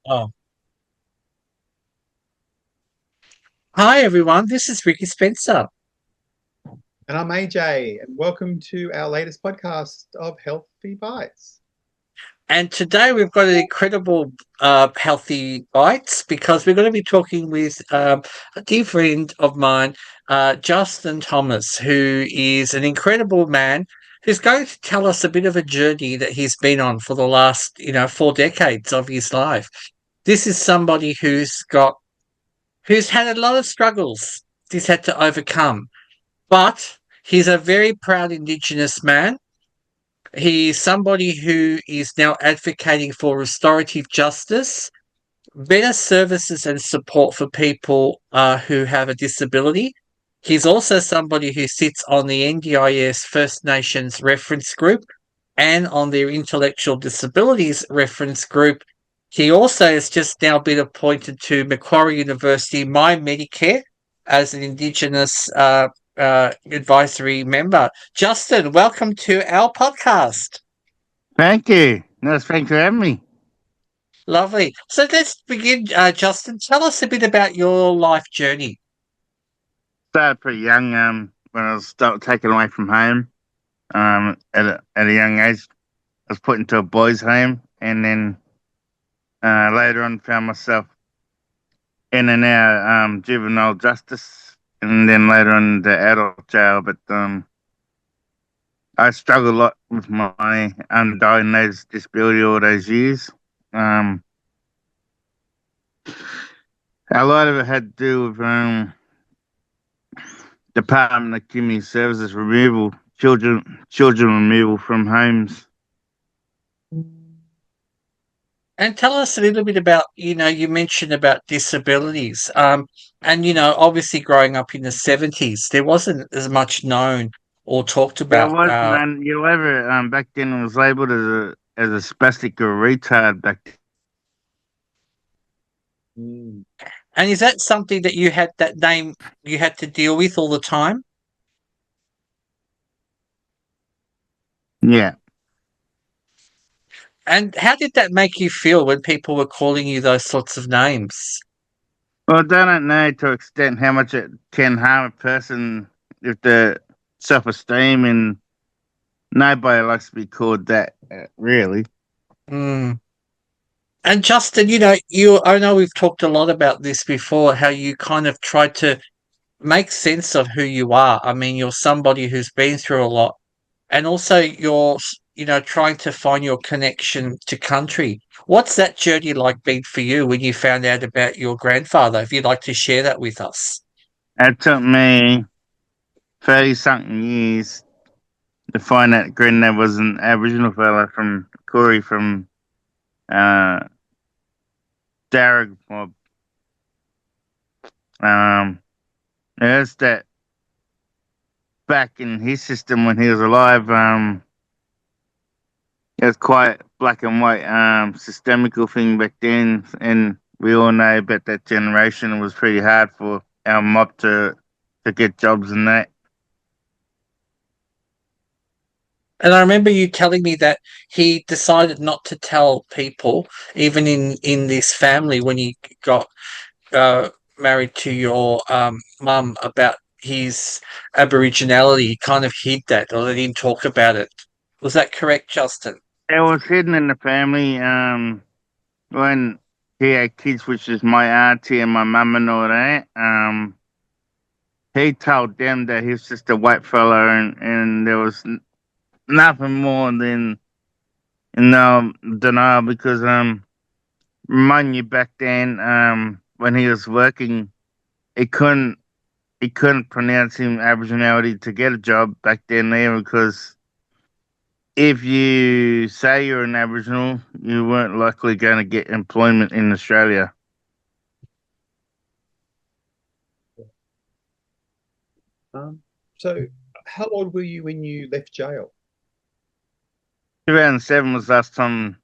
Oh, hi everyone. This is Ricky Spencer, And I'm AJ, and welcome to our latest podcast of Healthy Bites. and today we've got an incredible healthy bites because we're going to be talking with a dear friend of mine, Justen Thomas, who is an incredible man who's going to tell us a bit of a journey that he's been on for the last, 4 decades of his life. This is somebody who's had a lot of struggles he's had to overcome, but he's a very proud Indigenous man. He's somebody who is now advocating for restorative justice, better services and support for people who have a disability. He's also somebody who sits on the NDIS First Nations reference group and on their intellectual disabilities reference group. He also has just now been appointed to Macquarie University My Medicare as an Indigenous advisory member. Justen, welcome to our podcast. Thank you. No, thanks for having me. Lovely. So let's begin, Justen. Tell us a bit about your life journey. Started pretty young. When I was taken away from home. At a young age, I was put into a boys' home, and then later on found myself in and out juvenile justice, and then later on the adult jail. But I struggled a lot with my undiagnosed disability all those years. Um, a lot of it had to do with Department of Community Services removal, children removal from homes. And tell us a little bit about, you mentioned about disabilities. And, obviously growing up in the 70s, there wasn't as much known or talked There about. was none. You ever back then it was labelled as a spastic or retard back then. Mm. And is that something that you had that name you had to deal with all the time? Yeah. And how did that make you feel when people were calling you those sorts of names? Well, I don't know to extent how much it can harm a person if the self esteem, and nobody likes to be called that. Really. Mm. And Justin, I know we've talked a lot about this before, how you kind of tried to make sense of who you are. I mean, you're somebody who's been through a lot, and also trying to find your connection to country. What's that journey like been for you when you found out about your grandfather? If you'd like to share that with us. It took me 30 something years to find out Granddad was an Aboriginal fella from Koori from uh, Darug. Um, it's that back in his system when he was alive, it was quite black and white, systemical thing back then, and we all know about that generation. It was pretty hard for our mob to get jobs and that. And I remember you telling me that he decided not to tell people, even in this family, when he got uh, married to your mum, about his Aboriginality. He kind of hid that, or they didn't talk about it. Was that correct, Justin? It was hidden in the family. When he had kids, which is my auntie and my mum and all that. He told them that he's just a white fella, and there was nothing more than denial because remind you back then when he was working, he couldn't he couldn't pronounce him Aboriginality to get a job back then there because if you say you're an Aboriginal, you weren't likely going to get employment in Australia. Um, so, how old were you when you left jail? 2007 was last time,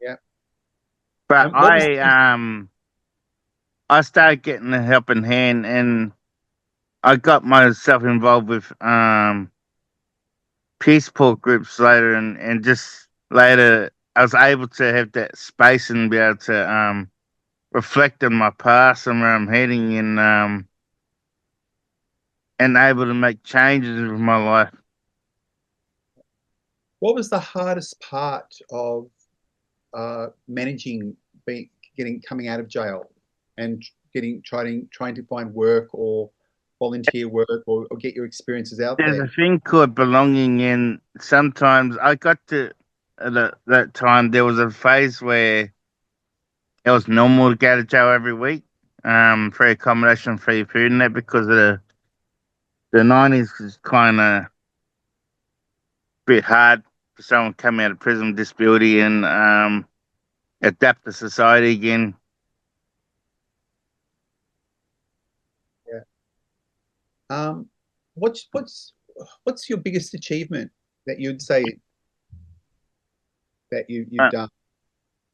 Yeah. but And what was I started getting a helping hand, and I got myself involved with peace support groups later, and just later I was able to have that space and be able to reflect on my past and where I'm heading, and able to make changes in my life. What was the hardest part of managing coming out of jail and trying to find work or volunteer work or get your experiences out There's there? a thing called belonging, and sometimes I got to that time. There was a phase where it was normal to go to jail every week, free accommodation, free food, and that because of the 90s was kind of bit hard for someone coming out of prison with disability and adapt to society again. Yeah. What's your biggest achievement that you'd say that you've done?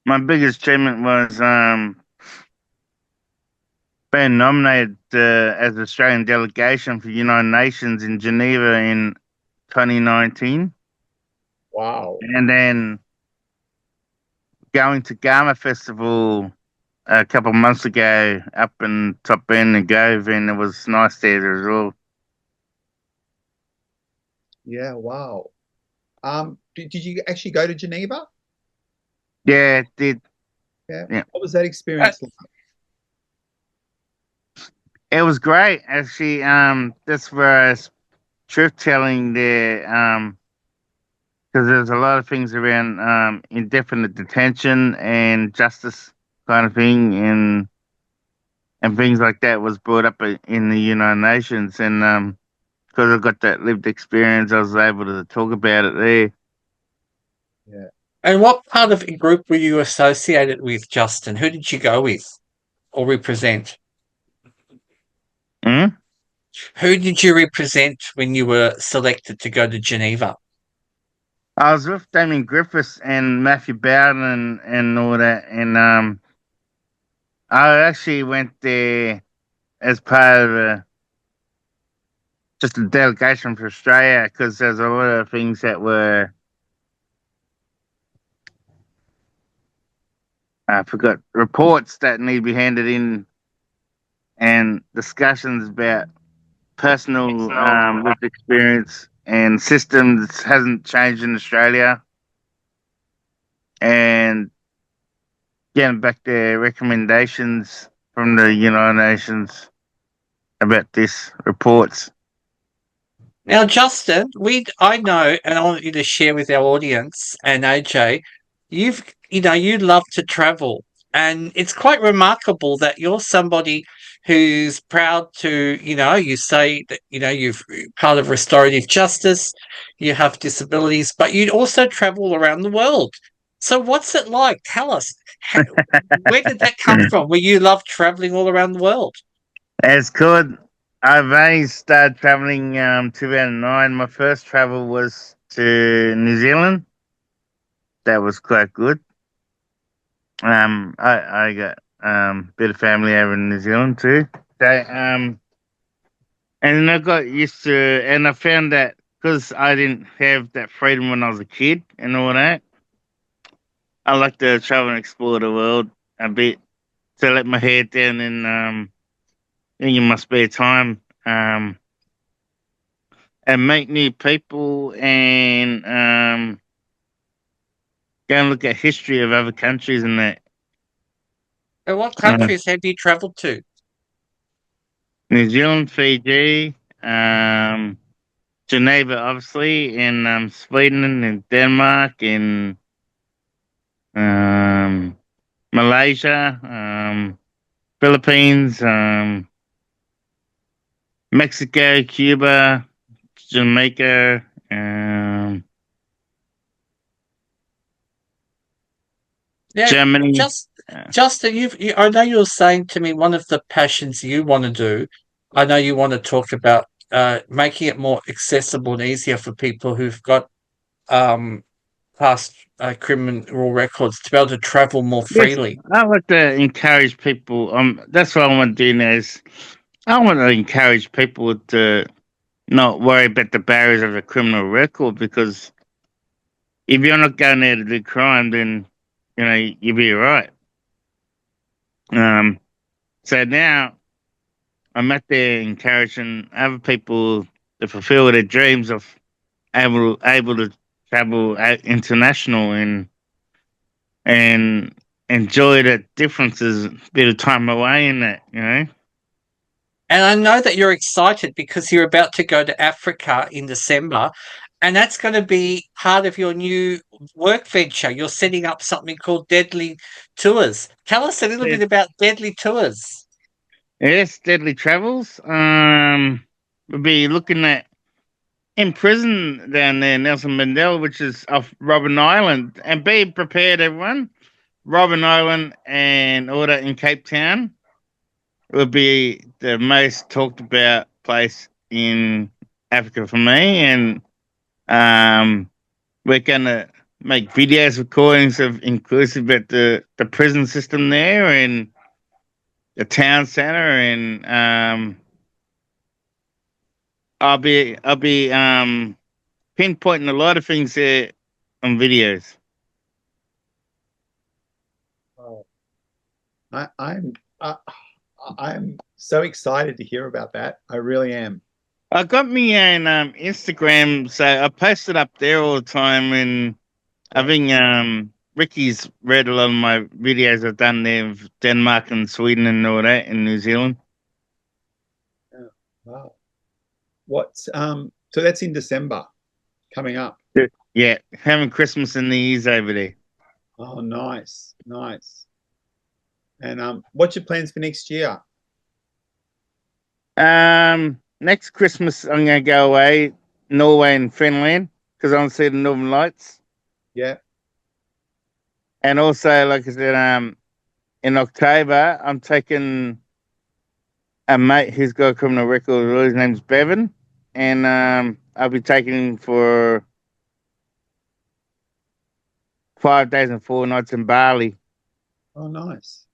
My biggest achievement was being nominated as Australian delegation for the United Nations in Geneva in 2019. Wow. And then going to Garma Festival a couple of months ago up in Top Bend and Gove, and it was nice there as well. Yeah, wow. Did you actually go to Geneva? Yeah, it did. Yeah. Yeah. What was that experience like? It was great, actually. That's where I was truth telling there, because there's a lot of things around indefinite detention and justice kind of thing, and things like that was brought up in the United Nations, and because I got that lived experience, I was able to talk about it there. Yeah. And what part of a group were you associated with, Justin? Who did you go with or represent? Mm? Who did you represent when you were selected to go to Geneva? I was with Damien Griffiths and Matthew Bowden and all that, and I actually went there as part of just a delegation for Australia because there's a lot of things that were I forgot reports that need to be handed in and discussions about personal lived experience and systems hasn't changed in Australia, and getting back their recommendations from the United Nations about this reports. Now, Justin, I know, and I want you to share with our audience and AJ, you love to travel, and it's quite remarkable that you're somebody who's proud to, you say that, you've part of restorative justice, you have disabilities, but you also travel around the world. So what's it like? Tell us, where did that come from? Where you love traveling all around the world? It's good. I've only started traveling 2009. My first travel was to New Zealand. That was quite good. I got a bit of family over in New Zealand too. And then I got used to it, and I found that because I didn't have that freedom when I was a kid and all that, I like to travel and explore the world a bit to let my head down and in my spare time, and meet new people and go and look at history of other countries and that. And what Uh, countries have you traveled to? New Zealand, Fiji, Geneva, obviously, and Sweden and Denmark and um, Malaysia, Philippines, Mexico, Cuba, Jamaica, Yeah, Germany. just Justin, I know you were saying to me one of the passions you want to do. I know you want to talk about making it more accessible and easier for people who've got um, past criminal records to be able to travel more Yes, freely. I like to encourage people. That's what I want to do now. Is I want to encourage people to not worry about the barriers of a criminal record because if you're not going there to do crime, then you'll be all right. So now I'm out there encouraging other people to fulfill their dreams of able to travel out international and enjoy the differences, bit of time away in that. And I know that you're excited because you're about to go to Africa in December, and that's going to be part of your new work venture. You're setting up something called Deadly Tours. Tell us a little bit about Deadly Tours. Yes, Deadly Travels. We'll be looking at in prison down there, Nelson Mandela, which is off Robben Island. And be prepared, everyone. Robben Island and all that in Cape Town will be the most talked about place in Africa for me. And we're gonna make videos, recordings of inclusive at the prison system there and the town centre, and I'll be pinpointing a lot of things there on videos. Oh, I'm so excited to hear about that. I really am. I got me an Instagram, so I post it up there all the time, and I think Ricky's read a lot of my videos I've done there of Denmark and Sweden and all that, and New Zealand. Oh, wow. So that's in December coming up. Yeah, having Christmas and New Year's over there. Oh, nice, nice. And what's your plans for next year? Next Christmas I'm gonna go away, Norway and Finland, because I want to see the Northern Lights. Yeah. And also, like I said, in October I'm taking a mate who's got a criminal record. His name's Bevan, and I'll be taking him for 5 days and 4 nights in Bali. Oh, nice.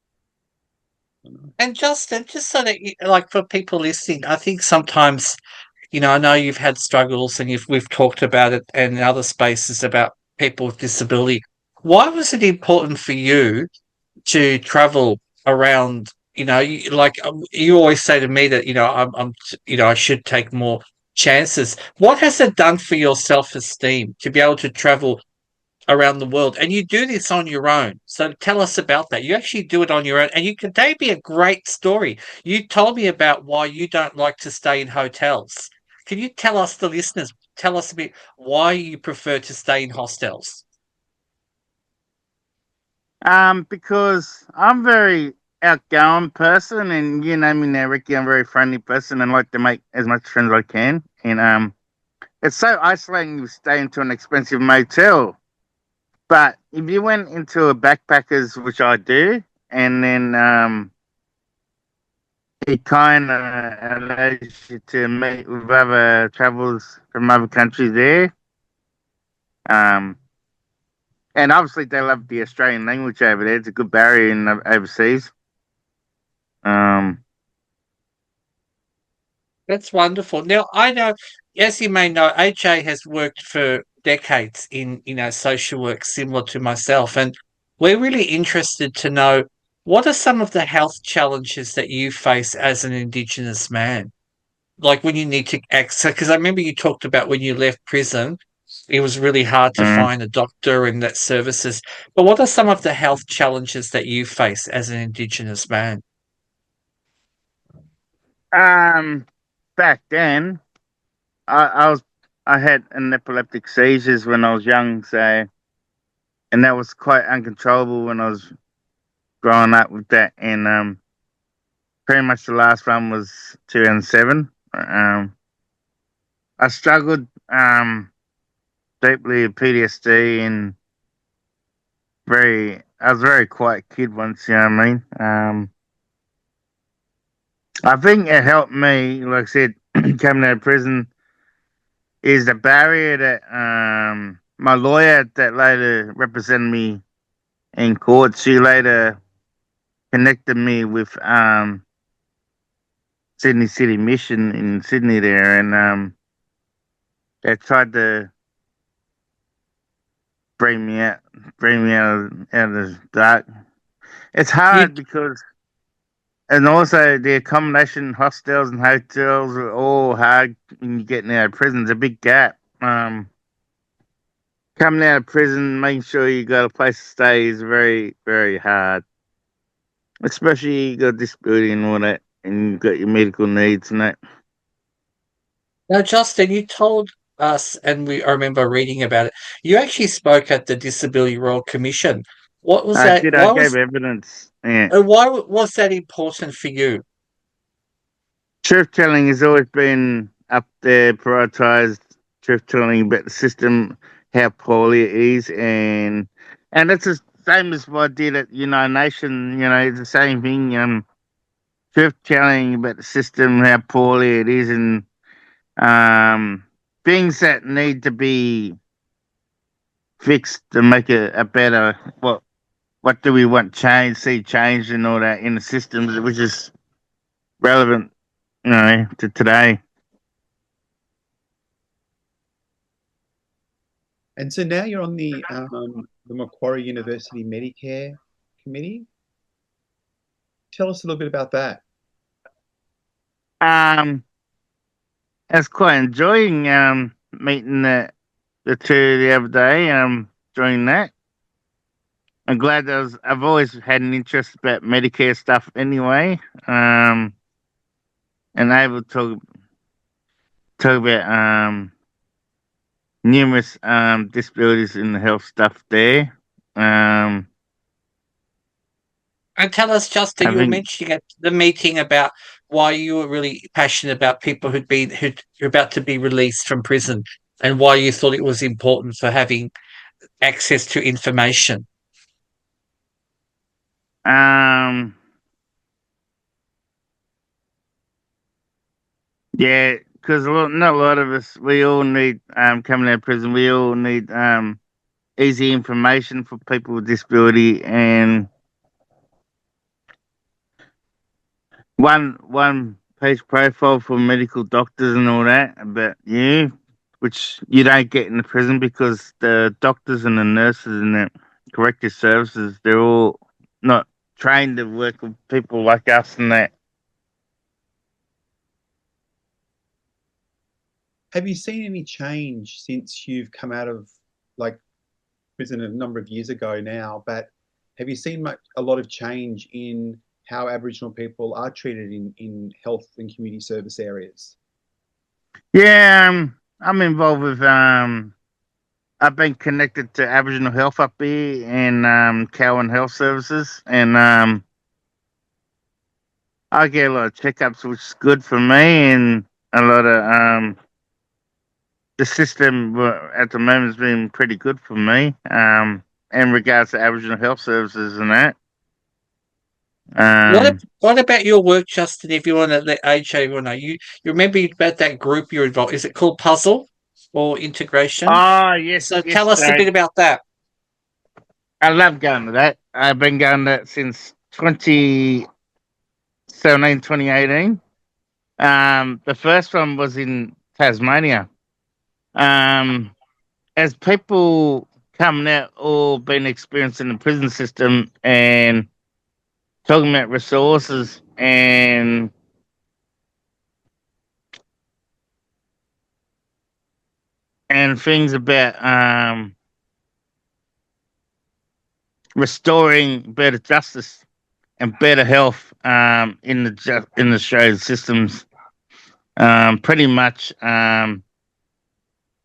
Oh, nice. And Justin, just so that like for people listening, I think sometimes, I know you've had struggles and we've talked about it and in other spaces about people with disability. Why was it important for you to travel around? You always say to me that I should take more chances. What has it done for your self-esteem to be able to travel around the world? And you do this on your own. So tell us about that. You actually do it on your own. And today be a great story. You told me about why you don't like to stay in hotels. Can you tell us, the listeners, tell us a bit why you prefer to stay in hostels? Because I'm very outgoing person, and you know me now, Ricky. I'm a very friendly person and like to make as much friends as I can. And it's so isolating to stay into an expensive motel. But if you went into a backpackers, which I do, and then it kind of allows you to meet with other travelers from other countries there. Um, and obviously they love the Australian language over there. It's a good barrier in overseas. Um, That's wonderful. Now, I know, as you may know, AJ has worked for decades in, social work similar to myself. And we're really interested to know, what are some of the health challenges that you face as an Indigenous man? Like when you need to access, because I remember you talked about when you left prison, it was really hard to mm, find a doctor and that services. But what are some of the health challenges that you face as an Indigenous man? um, back then, I was I had an epileptic seizures when I was young, so and that was quite uncontrollable when I was growing up with that. And pretty much the last one was 2007. I struggled deeply with PTSD and I was a very quiet kid once, you know what I mean? I think it helped me, like I said, coming out of prison is the barrier that my lawyer that later represented me in court, she later connected me with Sydney City Mission in Sydney there, and they tried to bring me out of the dark. It's You hard because, and also the accommodation, hostels and hotels are all hard when you're getting out of prison. There's a big gap. Coming out of prison, making sure you got a place to stay is very, very hard. Especially you got a disability and all that, and you got your medical needs and that. Now, Justin, you told us, and I remember reading about it. You actually spoke at the Disability Royal Commission. What was I that? did. I gave evidence. Yeah. Why was that important for you? Truth telling has always been up there, prioritised truth telling about the system, how poorly it is, and that's the same as what I did at United Nations. It's the same thing. Truth telling about the system, how poorly it is, and things that need to be fixed to make it a better. What do we want change, see change, and all that in the systems, which is relevant, to today. And so now you're on the Macquarie University Medicare Committee. Tell us a little bit about that. I was quite enjoying meeting the two the other day. Doing that. I'm glad that I've always had an interest about Medicare stuff anyway. And able to talk about numerous disabilities in the health stuff there. And tell us, Justin, I you were think mentioning at the meeting about why you were really passionate about people who are about to be released from prison, and why you thought it was important for having access to information. um yeah, because not a lot of us, we all need coming out of prison. We all need easy information for people with disability, and one page profile for medical doctors and all that about you, which you don't get in the prison because the doctors and the nurses and the corrective services, they're all not trained to work with people like us and that. Have you seen any change since you've come out of like prison a number of years ago now? But have you seen a lot of change in how Aboriginal people are treated in health and community service areas? Yeah, I'm involved with I've been connected to Aboriginal Health up here and Cowan Health Services, and I get a lot of checkups, which is good for me, and a lot of the system at the moment has been pretty good for me. In regards to Aboriginal Health Services and that. What Um, what about your work, Justin? If you want to let AJ know, you remember about that group you're involved? Is it called Puzzle or Integration? oh yes, So yes, tell us a bit about that. I love going to that. I've been going to that since 2017, 2018. The first one was in Tasmania. Um, as people coming out all been experiencing the prison system and talking about resources and things about restoring better justice and better health in the Australian systems. Pretty much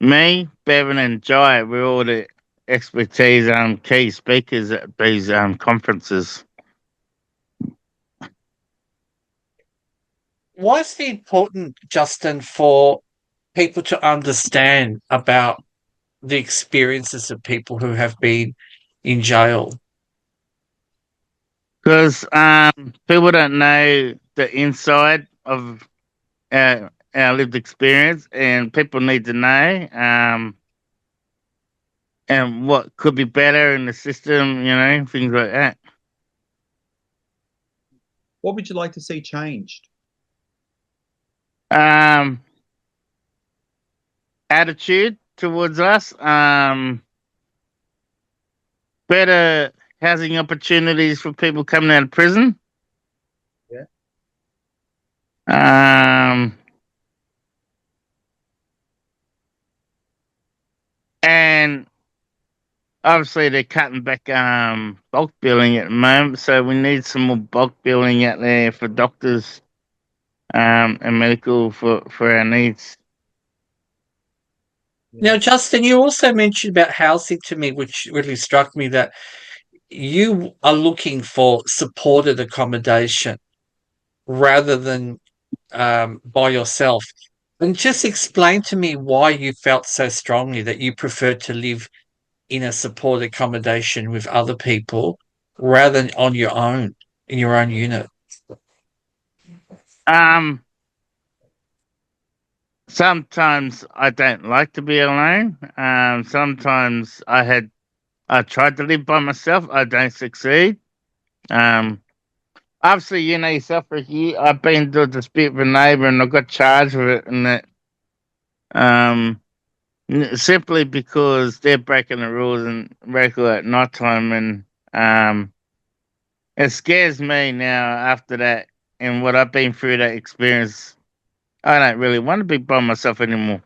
me, Bevan, and Jai, we're all the expertise key speakers at these conferences. Why is it important, Justin, for people to understand about the experiences of people who have been in jail? Because people don't know the inside of our lived experience, and people need to know and what could be better in the system, things like that. What would you like to see changed? Um, Attitude towards us. better housing opportunities for people coming out of prison. Yeah. And obviously they're cutting back bulk billing at the moment, so we need some more bulk billing out there for doctors and medical for our needs. Now, Justin, you also mentioned about housing to me, which really struck me that you are looking for supported accommodation rather than by yourself. And just explain to me why you felt so strongly that you preferred to live in a supported accommodation with other people rather than on your own, in your own unit. Um, Sometimes I don't like to be alone. Sometimes I tried to live by myself. I don't succeed. Um, Obviously, you know yourself, Ricky. I've been to a dispute with a neighbour and I got charged with it, and that um, simply because they're breaking the rules and regular at night time, and um, it scares me now after that and what I've been through that experience. I don't really want to be by myself anymore.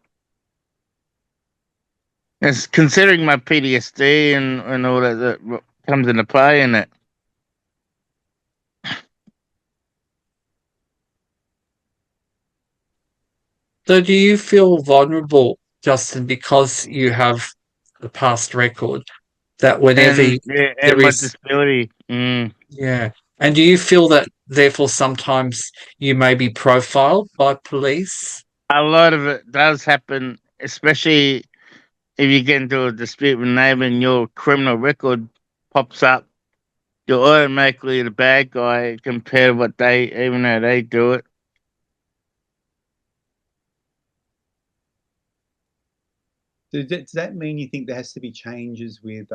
It's considering my PTSD and all that comes into play in it. So do you feel vulnerable, Justin, because you have the past record that whenever And yeah, and there my is, disability. yeah. And do you feel that therefore sometimes you may be profiled by police? A lot of it does happen, especially if you get into a dispute with a neighbor and your criminal record pops up. You're automatically the bad guy compared to what they, even though they do it. Does that mean you think there has to be changes with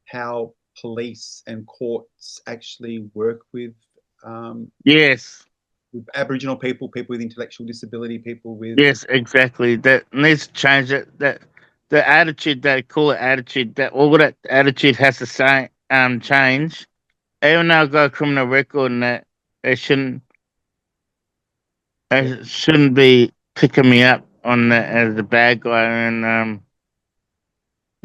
how police and courts actually work um, Yes, with Aboriginal people, people with intellectual disability, people with yes, exactly. That needs to change. That the attitude, they call it attitude, that all that attitude has to say change. Even though I've got a criminal record and that, they shouldn't yeah, they shouldn't be picking me up on that as the bad guy. And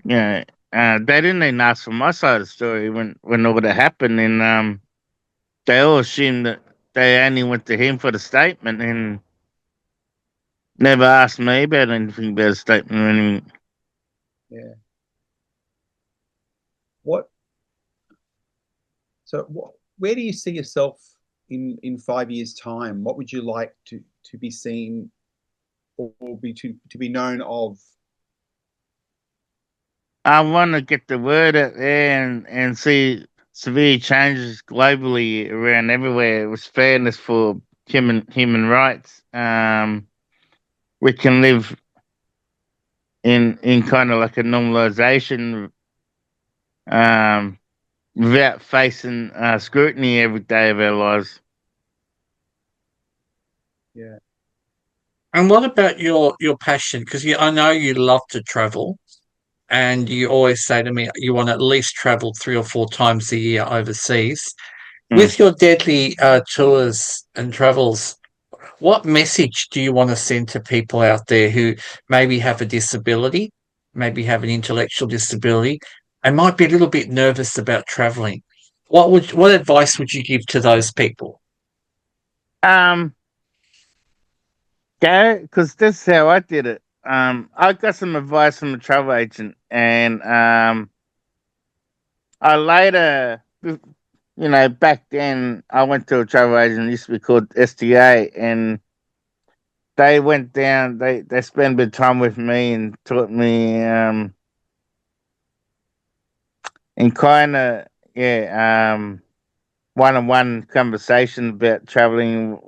yeah, they didn't even ask for my side of the story when all that happened, and they all assumed that they only went to him for the statement and never asked me about anything about a statement or anything. yeah. What so what where do you see yourself in 5 years' time? What would you like to be seen or be to be known of? I want to get the word out there and see severe changes globally around everywhere. It was fairness for human rights. We can live in kind of like a normalization um, without facing scrutiny every day of our lives. Yeah, And what about your passion? Because I know you love to travel, and you always say to me you want to at least travel 3 or 4 times a year overseas. Mm. With your deadly tours and travels, what message do you want to send to people out there who maybe have a disability, maybe have an intellectual disability, and might be a little bit nervous about traveling? What advice would you give to those people? Um, Go, because this is how I did it. I got some advice from a travel agent, and I later, back then I went to a travel agent. It used to be called STA, and they went down. They spent a bit of time with me and taught me in kind of one-on-one conversation about traveling,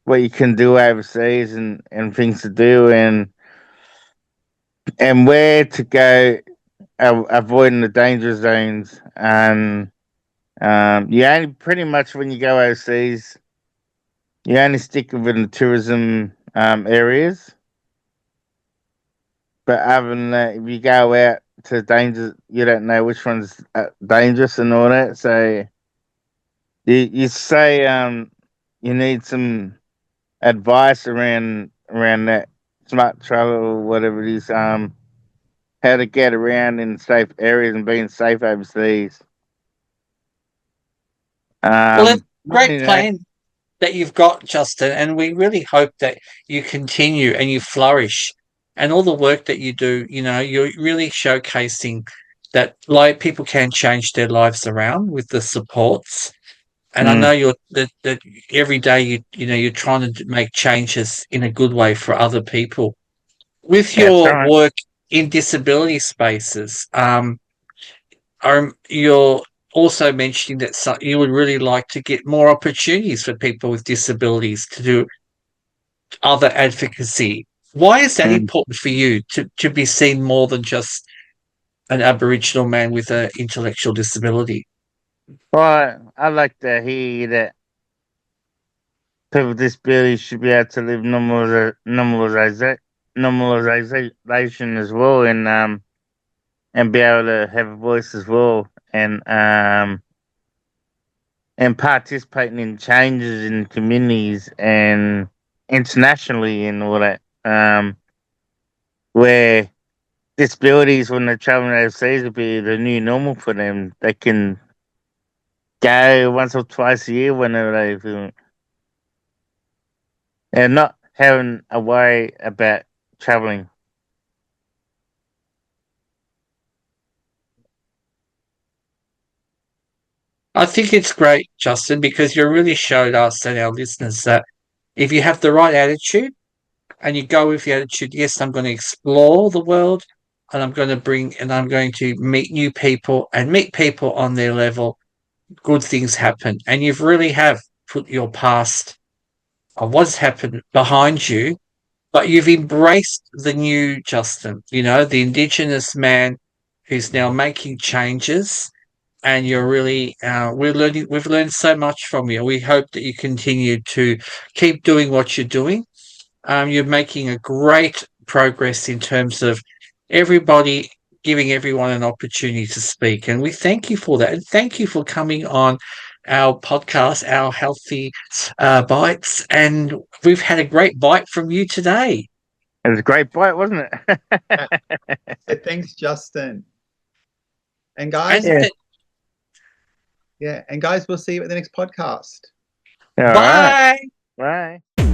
what you can do overseas, and things to do, and where to go, avoiding the danger zones. And you only pretty much when you go overseas, you only stick within the tourism areas. But other than that, if you go out to danger. You don't know which one's dangerous and all that. So you say you need some advice around that smart travel or whatever it is. How to get around in safe areas and being safe overseas. Well, it's a Not great only that, plan that you've got, Justin, and we really hope that you continue and you flourish. And all the work that you do, you're really showcasing that like people can change their lives around with the supports. And I mm, know that every day you're trying to make changes in a good way for other people. With that's your right. work in disability spaces, you're also mentioning that you would really like to get more opportunities for people with disabilities to do other advocacy. Why is that Mm. important for you to be seen more than just an Aboriginal man with an intellectual disability? Well, I like to hear that people with disabilities should be able to live normalization as well, and be able to have a voice as well, and participating in changes in communities and internationally and all that. Where disabilities, when they're traveling overseas, will be the new normal for them. They can go once or twice a year whenever they feel, and not having a worry about traveling. I think it's great, Justin, because you really showed us and our listeners that if you have the right attitude and you go with the attitude, yes, I'm going to explore the world and I'm going to meet new people and meet people on their level, good things happen. And you've really have put your past of what's happened behind you, but you've embraced the new Justin, the Indigenous man who's now making changes. And you're really, we've learned so much from you. We hope that you continue to keep doing what you're doing. You're making a great progress in terms of everybody giving everyone an opportunity to speak. And we thank you for that. And thank you for coming on our podcast, our Healthy Bites. And we've had a great bite from you today. It was a great bite, wasn't Yeah. it? So thanks, Justin. And And guys, Yeah. yeah, and guys, we'll see you at the next podcast. All right. bye. Bye.